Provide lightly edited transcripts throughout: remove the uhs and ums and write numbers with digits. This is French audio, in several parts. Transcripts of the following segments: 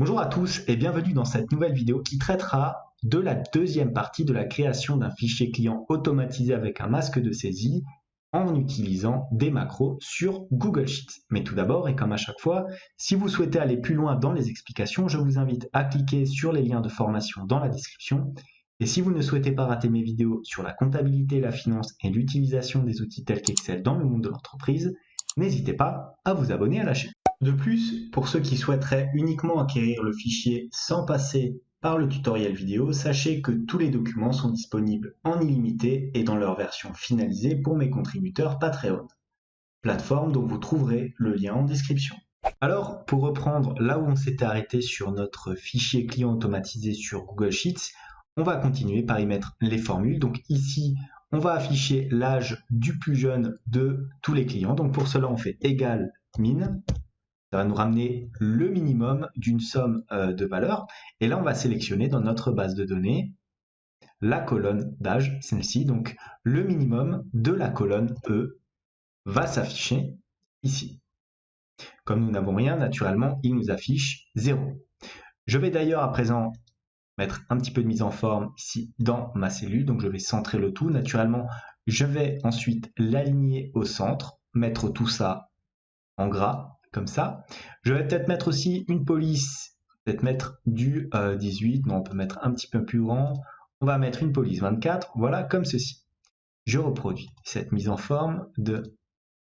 Bonjour à tous et bienvenue dans cette nouvelle vidéo qui traitera de la deuxième partie de la création d'un fichier client automatisé avec un masque de saisie en utilisant des macros sur Google Sheets. Mais tout d'abord, et comme à chaque fois, si vous souhaitez aller plus loin dans les explications, je vous invite à cliquer sur les liens de formation dans la description. Et si vous ne souhaitez pas rater mes vidéos sur la comptabilité, la finance et l'utilisation des outils tels qu'Excel dans le monde de l'entreprise, n'hésitez pas à vous abonner à la chaîne. De plus, pour ceux qui souhaiteraient uniquement acquérir le fichier sans passer par le tutoriel vidéo, sachez que tous les documents sont disponibles en illimité et dans leur version finalisée pour mes contributeurs Patreon, plateforme dont vous trouverez le lien en description. Alors, pour reprendre là où on s'était arrêté sur notre fichier client automatisé sur Google Sheets, on va continuer par y mettre les formules. Donc ici, on va afficher l'âge du plus jeune de tous les clients. Donc pour cela, on fait égal min. Ça va nous ramener le minimum d'une somme de valeurs. Et là, on va sélectionner dans notre base de données la colonne d'âge, celle-ci. Donc, le minimum de la colonne E va s'afficher ici. Comme nous n'avons rien, naturellement, il nous affiche 0. Je vais d'ailleurs à présent mettre un petit peu de mise en forme ici dans ma cellule. Donc, je vais centrer le tout. Naturellement, je vais ensuite l'aligner au centre, mettre tout ça en gras. Comme ça. Je vais peut-être mettre aussi une police, peut-être mettre du 18, non, on peut mettre un petit peu plus grand. On va mettre une police 24, voilà, comme ceci. Je reproduis cette mise en forme de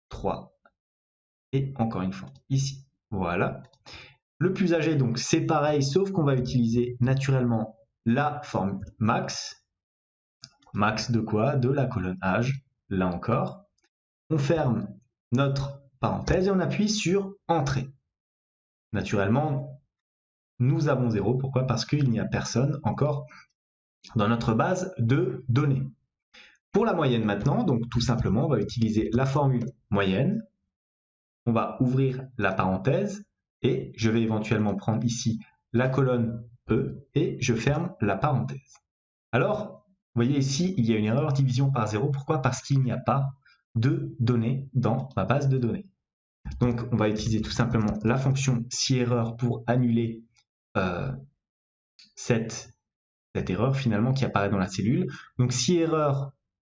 3. Et encore une fois, ici, voilà. Le plus âgé, donc, c'est pareil, sauf qu'on va utiliser naturellement la formule max. Max de quoi? De la colonne âge, là encore. On ferme notre parenthèse et on appuie sur Entrée. Naturellement, nous avons 0. Pourquoi? Parce qu'il n'y a personne encore dans notre base de données. Pour la moyenne maintenant, donc tout simplement, on va utiliser la formule moyenne. On va ouvrir la parenthèse et je vais éventuellement prendre ici la colonne E et je ferme la parenthèse. Alors, vous voyez ici, il y a une erreur division par 0. Pourquoi? Parce qu'il n'y a pas de données dans ma base de données. Donc, on va utiliser tout simplement la fonction si-erreur pour annuler cette erreur finalement qui apparaît dans la cellule. Donc, si erreur,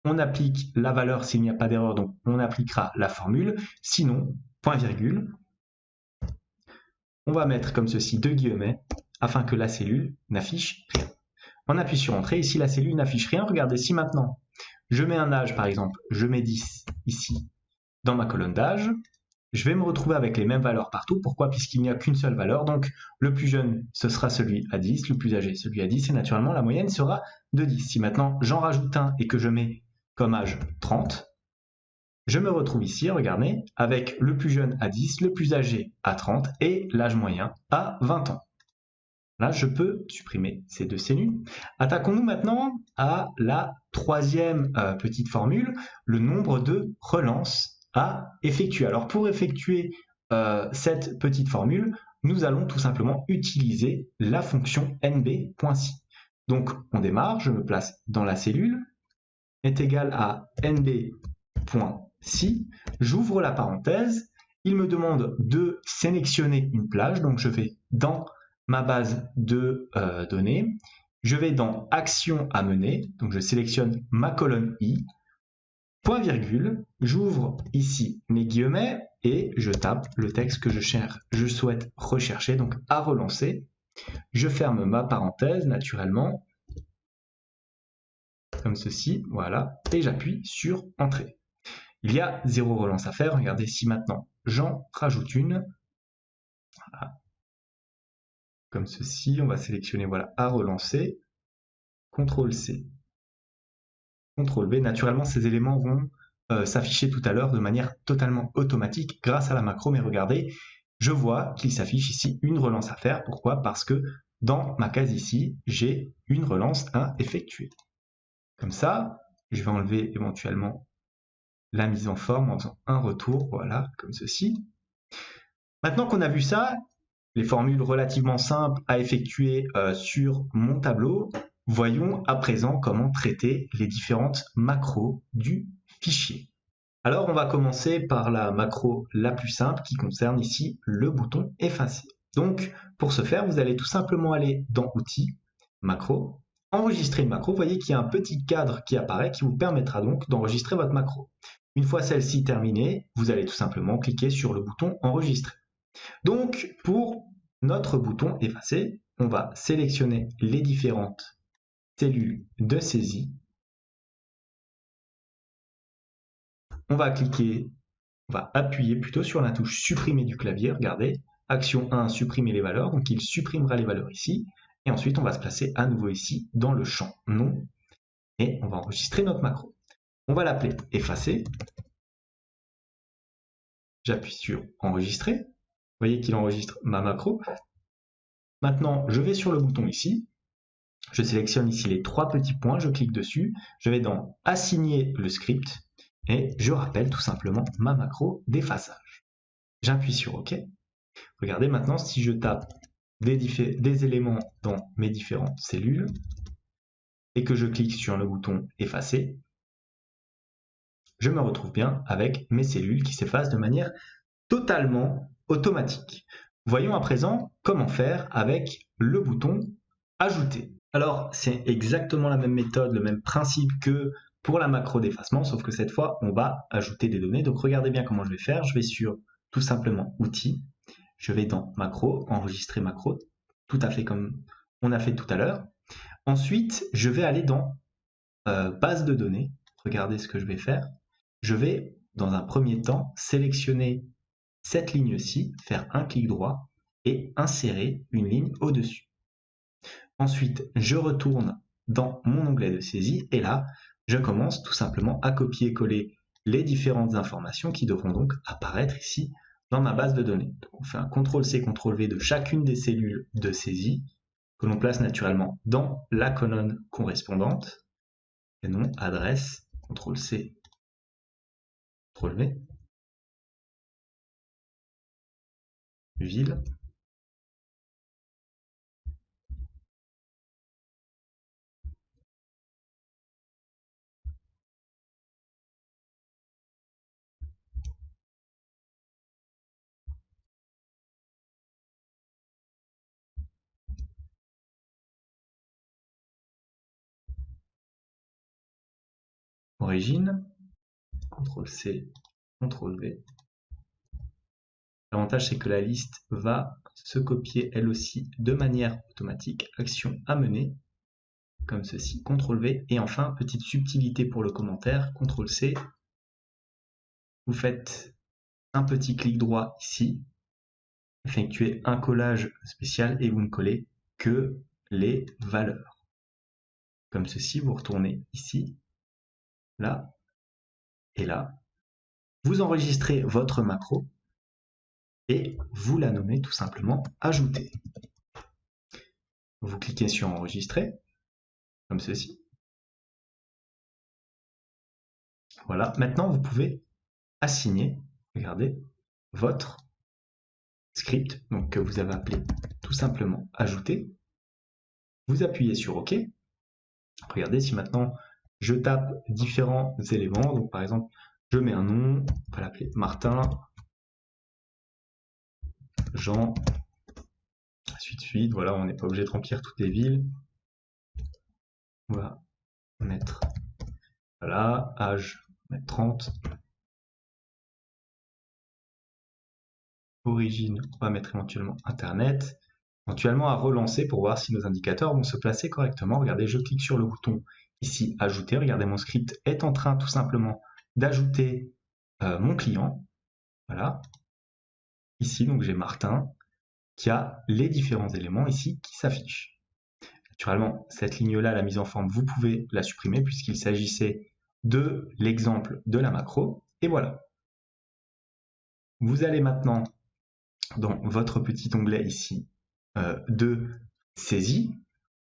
on applique la valeur s'il n'y a pas d'erreur, donc on appliquera la formule. Sinon, point virgule, on va mettre comme ceci 2 guillemets afin que la cellule n'affiche rien. On appuie sur Entrée. Ici, la cellule n'affiche rien. Regardez, si maintenant je mets un âge, par exemple, je mets 10 ici dans ma colonne d'âge, je vais me retrouver avec les mêmes valeurs partout. Pourquoi? Puisqu'il n'y a qu'une seule valeur. Donc, le plus jeune, ce sera celui à 10, le plus âgé, celui à 10, et naturellement, la moyenne sera de 10. Si maintenant, j'en rajoute un et que je mets comme âge 30, je me retrouve ici, regardez, avec le plus jeune à 10, le plus âgé à 30 et l'âge moyen à 20 ans. Là, je peux supprimer ces deux cellules. Attaquons-nous maintenant à la troisième petite formule, le nombre de relances à effectuer. Alors pour effectuer cette petite formule, nous allons tout simplement utiliser la fonction nb.si. Donc on démarre, je me place dans la cellule, est égal à nb.si, j'ouvre la parenthèse, il me demande de sélectionner une plage, donc je vais dans ma base de données, je vais dans Action à mener, donc je sélectionne ma colonne I, point virgule, j'ouvre ici mes guillemets et je tape le texte que je souhaite rechercher, donc à relancer. Je ferme ma parenthèse naturellement, comme ceci, voilà, et j'appuie sur Entrée. Il y a 0 relance à faire, regardez si maintenant j'en rajoute une, voilà. Comme ceci, on va sélectionner voilà, à relancer, CTRL-C, CTRL-V. Naturellement, ces éléments vont s'afficher tout à l'heure de manière totalement automatique grâce à la macro, mais regardez, je vois qu'il s'affiche ici une relance à faire. Pourquoi? Parce que dans ma case ici, j'ai une relance à effectuer. Comme ça, je vais enlever éventuellement la mise en forme en faisant un retour, voilà, comme ceci. Maintenant qu'on a vu ça, les formules relativement simples à effectuer sur mon tableau, voyons à présent comment traiter les différentes macros du fichier. Alors on va commencer par la macro la plus simple qui concerne ici le bouton effacer. Donc, pour ce faire, vous allez tout simplement aller dans Outils, Macro, enregistrer une macro. Vous voyez qu'il y a un petit cadre qui apparaît qui vous permettra donc d'enregistrer votre macro. Une fois celle-ci terminée, vous allez tout simplement cliquer sur le bouton Enregistrer. Donc, pour notre bouton Effacer, on va sélectionner les différentes cellules de saisie. On va appuyer plutôt sur la touche Supprimer du clavier. Regardez, Action 1, supprimer les valeurs. Donc, il supprimera les valeurs ici. Et ensuite, on va se placer à nouveau ici dans le champ Nom. Et on va enregistrer notre macro. On va l'appeler Effacer. J'appuie sur Enregistrer. Vous voyez qu'il enregistre ma macro. Maintenant, je vais sur le bouton ici. Je sélectionne ici les 3 petits points, je clique dessus. Je vais dans Assigner le script et je rappelle tout simplement ma macro d'effaçage. J'appuie sur OK. Regardez maintenant, si je tape des éléments dans mes différentes cellules et que je clique sur le bouton Effacer, je me retrouve bien avec mes cellules qui s'effacent de manière totalement automatique. Voyons à présent comment faire avec le bouton Ajouter. Alors, c'est exactement la même méthode, le même principe que pour la macro d'effacement, sauf que cette fois, on va ajouter des données. Donc, regardez bien comment je vais faire. Je vais sur tout simplement Outils. Je vais dans Macro, Enregistrer macro, tout à fait comme on a fait tout à l'heure. Ensuite, je vais aller dans Base de données. Regardez ce que je vais faire. Je vais, dans un premier temps, sélectionner cette ligne-ci, faire un clic droit et insérer une ligne au-dessus. Ensuite, je retourne dans mon onglet de saisie et là, je commence tout simplement à copier-coller les différentes informations qui devront donc apparaître ici dans ma base de données. Donc, on fait un CTRL-C, CTRL-V de chacune des cellules de saisie que l'on place naturellement dans la colonne correspondante. Prénom, adresse, CTRL-C, CTRL-V, ville. Origine, CTRL-C, CTRL-V. L'avantage, c'est que la liste va se copier elle aussi de manière automatique. Action à mener, comme ceci, CTRL-V. Et enfin, petite subtilité pour le commentaire, CTRL-C. Vous faites un petit clic droit ici, effectuez un collage spécial et vous ne collez que les valeurs. Comme ceci, vous retournez ici, là et là. Vous enregistrez votre macro et vous la nommez tout simplement Ajouter. Vous cliquez sur Enregistrer, comme ceci. Voilà, maintenant vous pouvez assigner, regardez, votre script, donc que vous avez appelé tout simplement Ajouter. Vous appuyez sur OK. Regardez, si maintenant je tape différents éléments, donc par exemple, je mets un nom, on va l'appeler Martin, Jean, suite, voilà, on n'est pas obligé de remplir toutes les villes. On va mettre, voilà, âge, on va mettre 30. Origine, on va mettre éventuellement Internet. Éventuellement à relancer pour voir si nos indicateurs vont se placer correctement. Regardez, je clique sur le bouton ici Ajouter. Regardez, mon script est en train tout simplement d'ajouter mon client. Voilà. Ici, donc j'ai Martin qui a les différents éléments ici qui s'affichent. Naturellement, cette ligne-là, la mise en forme, vous pouvez la supprimer puisqu'il s'agissait de l'exemple de la macro. Et voilà. Vous allez maintenant dans votre petit onglet ici de saisie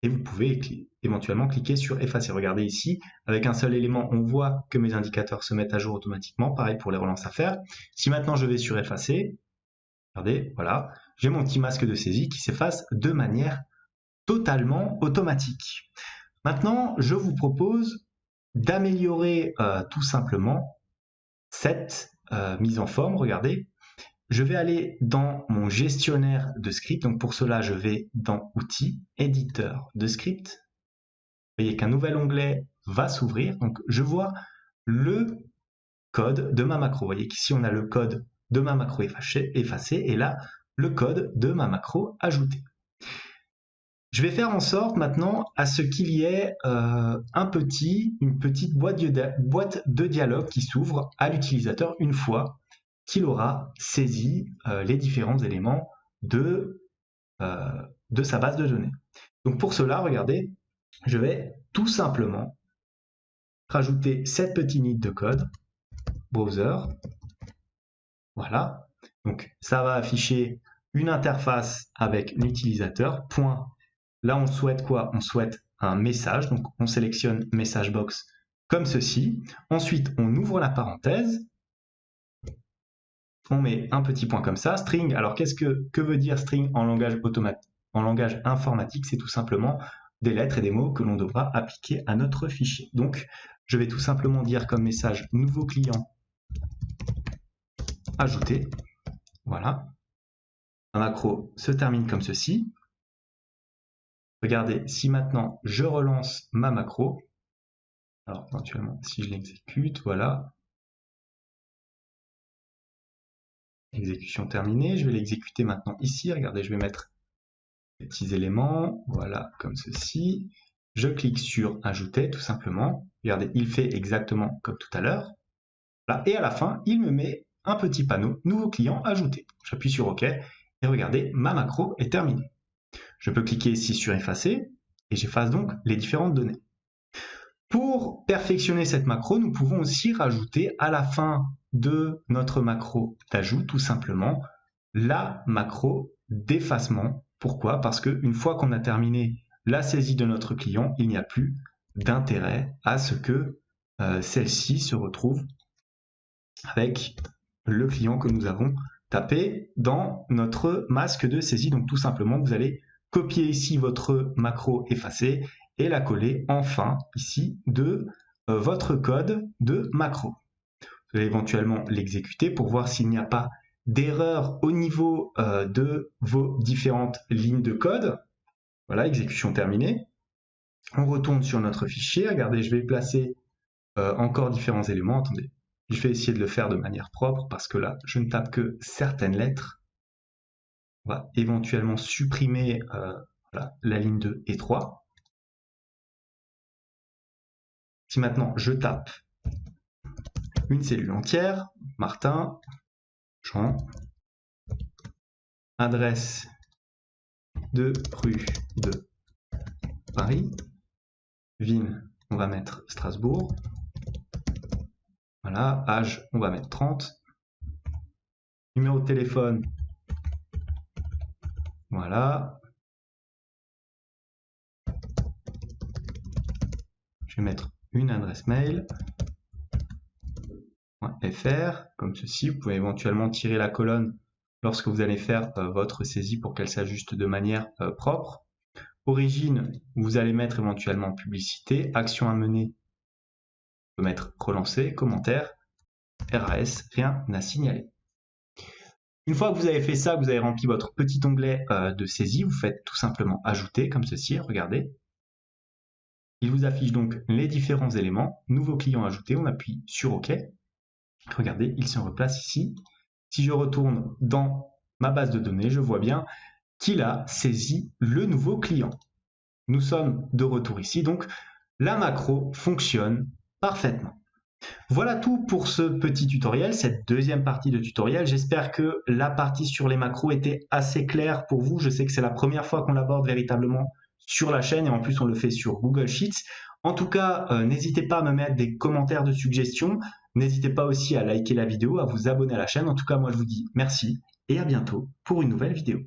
et vous pouvez éventuellement cliquer sur effacer. Regardez ici, avec un seul élément, on voit que mes indicateurs se mettent à jour automatiquement. Pareil pour les relances à faire. Si maintenant je vais sur effacer, regardez, voilà, j'ai mon petit masque de saisie qui s'efface de manière totalement automatique. Maintenant, je vous propose d'améliorer tout simplement cette mise en forme. Regardez, je vais aller dans mon gestionnaire de script. Donc pour cela, je vais dans Outils, Éditeur de script. Vous voyez qu'un nouvel onglet va s'ouvrir. Donc je vois le code de ma macro. Vous voyez qu'ici, on a le code de ma macro effacé et là, le code de ma macro ajouté. Je vais faire en sorte maintenant à ce qu'il y ait une petite boîte de dialogue qui s'ouvre à l'utilisateur une fois qu'il aura saisi les différents éléments de sa base de données. Donc pour cela, regardez, je vais tout simplement rajouter cette petite ligne de code, browser, voilà. Donc ça va afficher une interface avec l'utilisateur, point. Là, on souhaite quoi? On souhaite un message, donc on sélectionne message box comme ceci. Ensuite, on ouvre la parenthèse, on met un petit point comme ça. String, alors que veut dire string en langage informatique? C'est tout simplement des lettres et des mots que l'on devra appliquer à notre fichier. Donc, je vais tout simplement dire comme message nouveau client ajouté. Voilà. Un macro se termine comme ceci. Regardez, si maintenant je relance ma macro, alors éventuellement si je l'exécute, voilà, exécution terminée, je vais l'exécuter maintenant ici, regardez, je vais mettre les petits éléments, voilà, comme ceci, je clique sur ajouter tout simplement, regardez, il fait exactement comme tout à l'heure, voilà. Et à la fin, il me met un petit panneau, nouveau client ajouté, j'appuie sur OK, et regardez, ma macro est terminée. Je peux cliquer ici sur effacer et j'efface donc les différentes données. Pour perfectionner cette macro, nous pouvons aussi rajouter à la fin de notre macro d'ajout tout simplement la macro d'effacement. Pourquoi? Parce qu'une fois qu'on a terminé la saisie de notre client, il n'y a plus d'intérêt à ce que celle-ci se retrouve avec le client que nous avons tapé dans notre masque de saisie. Donc tout simplement, vous allez copier ici votre macro effacée et la coller en fin ici de votre code de macro. Vous allez éventuellement l'exécuter pour voir s'il n'y a pas d'erreur au niveau de vos différentes lignes de code. Voilà, exécution terminée. On retourne sur notre fichier. Regardez, je vais placer encore différents éléments. Attendez, je vais essayer de le faire de manière propre parce que là, je ne tape que certaines lettres. On va éventuellement supprimer voilà, la ligne 2 et 3. Si maintenant je tape une cellule entière, Martin, Jean, adresse de rue de Paris, ville, on va mettre Strasbourg, voilà, âge, on va mettre 30, numéro de téléphone, voilà, je vais mettre une adresse mail, .fr, comme ceci. Vous pouvez éventuellement tirer la colonne lorsque vous allez faire votre saisie pour qu'elle s'ajuste de manière propre. Origine, vous allez mettre éventuellement publicité. Action à mener, vous pouvez mettre relancer, commentaire, RAS, rien à signaler. Une fois que vous avez fait ça, vous avez rempli votre petit onglet de saisie, vous faites tout simplement ajouter, comme ceci, regardez. Il vous affiche donc les différents éléments. Nouveau client ajouté, on appuie sur OK. Regardez, il se replace ici. Si je retourne dans ma base de données, je vois bien qu'il a saisi le nouveau client. Nous sommes de retour ici, donc la macro fonctionne parfaitement. Voilà tout pour ce petit tutoriel, cette deuxième partie de tutoriel. J'espère que la partie sur les macros était assez claire pour vous. Je sais que c'est la première fois qu'on l'aborde véritablement sur la chaîne et en plus on le fait sur Google Sheets. En tout cas, n'hésitez pas à me mettre des commentaires de suggestions. N'hésitez pas aussi à liker la vidéo, à vous abonner à la chaîne. En tout cas, moi je vous dis merci et à bientôt pour une nouvelle vidéo.